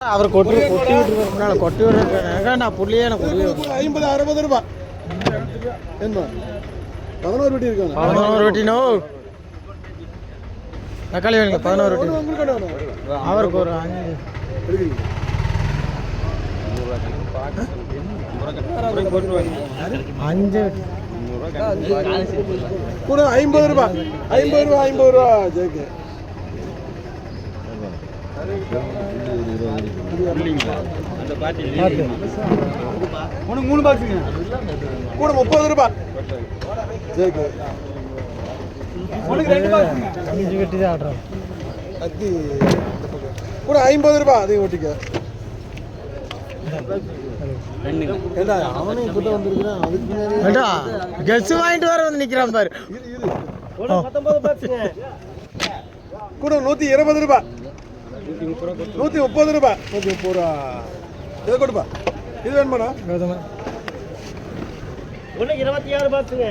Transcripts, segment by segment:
அவர் கொட்டி விட்டுருக்காரு கொட்டி விடுறேன் நான் புள்ளியே எனக்கு 50 60 ரூபாய் என்ன 11 வெட்டி இருக்காங்க 11 வெட்டினோ தக்காளி வேணுங்க 11 வெட்டி அவருக்கு ஒரு 5 கூட 50 ரூபாய் 50 ரூபா ஜெயிக்கு மூணு பாக்ஸுங்க கூட 30 ரூபாய் ஜெயிக்கு உனக்கு 2 பாக்ஸுங்க 5 வெட்டி தான் ஆடுறோம் அது கூட 50 ரூபாய் அதையும் ஓட்டிக்க அவனையும் கிட்ட வந்திருக்கிறான் அதுக்கு கெஸ் வாங்கிட்டு வர வந்து நிக்கிறான் பாரு கூட 120 ரூபாய் 130 ரூபாய் 130 ரூபா இதை கொடுப்பா இது வேணுமாடா ஒன்று 26 பாக்ஸுங்க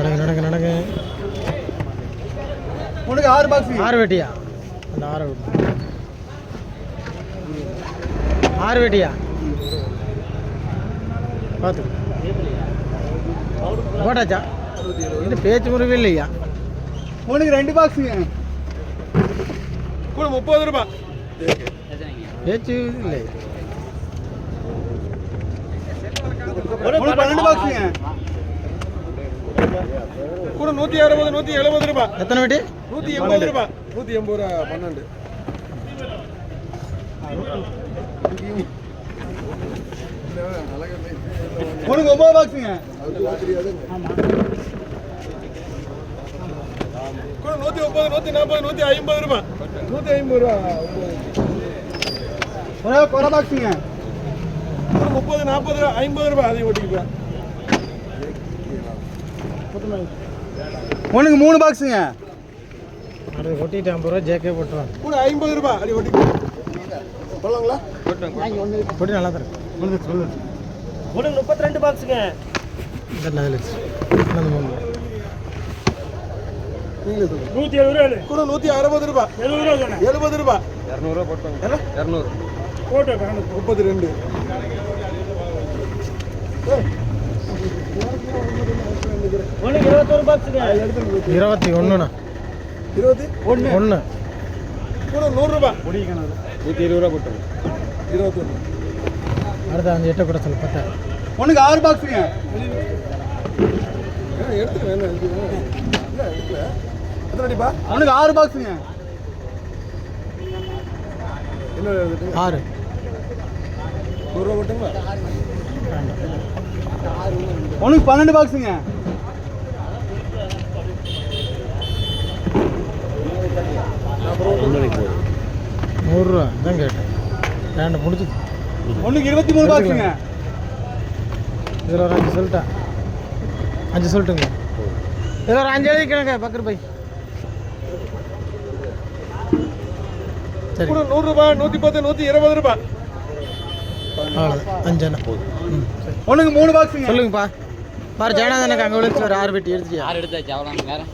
எல்லாத்துக்கும் நடங்க உனக்கு 6 பாக்ஸ் 6 வெட்டியா அந்த 6 வெட்டியா பார்த்து போட்டாச்சா இது பேச்சு முறிவு இல்லையா உனக்கு 2 பாக்ஸுங்க கூட 30 ரூபாய் பேச்சு இல்லை 12 பாக்ஸுங்க கூட 160 170 ரூபாய் எத்தனை வெட்டி 180 ரூபாய் 180 ரூபா 12 உனக்கு 9 பாக்ஸுங்க கூட 130 140 150 ரூபாய் 150 ரூபா ஒரே கொர பாக்ஸுங்க 30 40 50 ரூபாய் அதையும் ஓட்டிக்கலாம் உனக்கு 3 பாக்ஸுங்க அது ஒட்டிட்டு 50 ரூபா ஜேகே போட்டுருவான் கூட 50 ரூபாய் அடி ஓட்டிக்கலாம் சொல்லலாங்களா போட்டு நல்லா தரேன் சொல்லு உனக்கு 32 பாக்ஸுங்க நீங்களே சொல்லுங்க 170 ரூபா கூட 160 ரூபாய் 70 ரூபாய் 200 ரூபா போட்டாங்க 200 போட்டு 32 உனக்கு 21 பாக்ஸுங்க 21ண்ணா 21 கூட 100 ரூபாய் 120 ரூபா போட்டாங்க 21 அடுத்த அந்த 8 கூட சொல்லு 10 உனக்கு 6 பாக்ஸுங்க எடுத்துக்க வேணும் எத்தனைப்பா உனக்கு 6 பாக்ஸுங்க என்ன 6 100 ரூபா போட்டுங்களா உனக்கு 12 பாக்ஸுங்க ₹100 தான் கேட்டேன் ரெண்டு முடிச்சு உனக்கு 23 பாக்ஸுங்க இதில் ஒரு 5 சொல்லிட்டேன் 5 சொல்லட்டுங்க இதில் ஒரு 5 எழுதிக்கணுங்க பக்கர் பை சரி கூட 100 ரூபாய் 110 120 ரூபாய் அவ்வளோதான் 5 ம் சரி உனக்கு 3 பாக்ஸுங்க சொல்லுங்கப்பா பாரு ஜெகநாதன் அங்கே விழுந்து ஒரு 6 வெட்டி எடுத்துட்டியா 6 எடுத்தாச்சு அவ்வளோ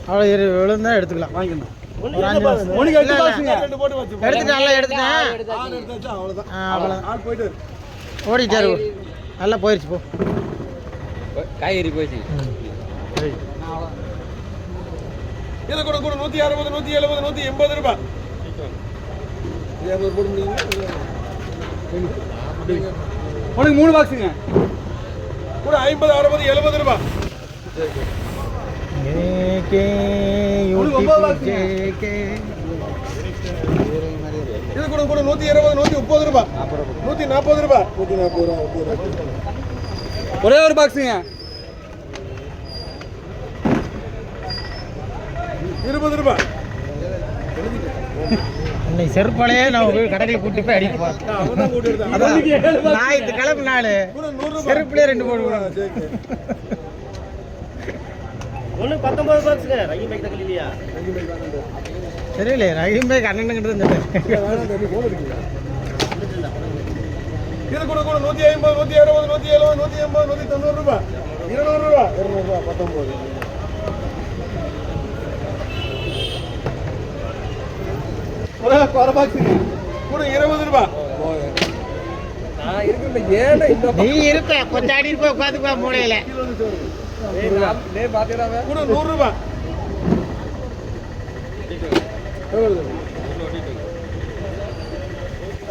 அவ்வளோ விழுந்தா எடுத்துக்கலாம் வாங்கிக்கணும் ஒரு 5 உனக்கு 8 பாக்ஸுங்க எடுத்துட்டேன் நல்லா எடுத்துட்டேன் அவ்வளோதான் அவ்வளோதான் ஆள் போயிட்டு ஓடிட்டாரு நல்லா போயிடுச்சு போ காய்கறி போச்சு சரி இதை கூட கூட 160 170 180 ரூபாய் 200 போட முடியுங்களா உனக்கு 3 பாக்ஸுங்க கூட 50 60 70 ரூபாய் இது கூட கூட 120 130 ரூபாய் 140 ரூபாய் 140 ரூபாய் ஒரே ஒரு பாக்ஸுங்க 20 ரூபாய் இன்னைக்கு செருப்பாலையே நான் போய் கடையில் கூட்டி போய் அடிப்போம் ஞாயிற்றுக்கிழமை நாள் செருப்புலேயே 2 போடுவோம் ஒன்று 19 பாக்ஸுங்க ரங்கி பைக் தக்கல் இல்லையா தெரியல ரஹீம் பாய் கண்ணன் கிட்ட தான் இது கூட கூட 150 160 170 180 180 190 ரூபாய் 200 ரூபாய் 19 ஒரு பாக்ஸுங்க கூட 20 ரூபாய் நீ இருப்ப கொஞ்சம் ஆடி இருப்ப உட்காந்துக்குவா மூளையில கூட 100 ரூபாய்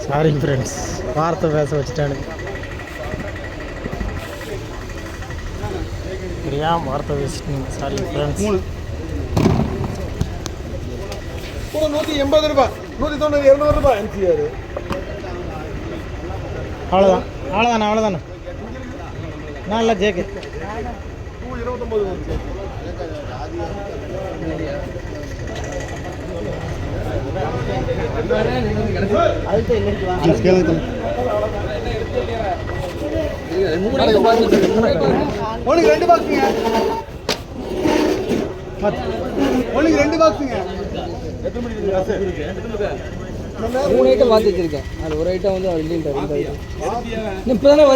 சாரி ஃப்ரெண்ட்ஸ் வார்த்தை பேச வச்சுட்டானுங்க தெரியாம வார்த்தை பேசிட்டீங்க சாரி ஃப்ரெண்ட்ஸ் கூட 180 ரூபாய் 190 200 ரூபாய் என்சிஆர் அவ்வளோதான் அவ்வளோதானே நல்ல ஜேக்கு 29 ஒன்றுக்கு 2 பாக்ஸுங்க ஒன்றுக்கு 2 பாக்ஸுங்க எத்தனை மணிக்கு 3 ஐட்டம் பார்த்து வச்சிருக்கேன் அது ஒரு ஐட்டம் வந்து அவர் இல்லைன்றார். இப்போ தானே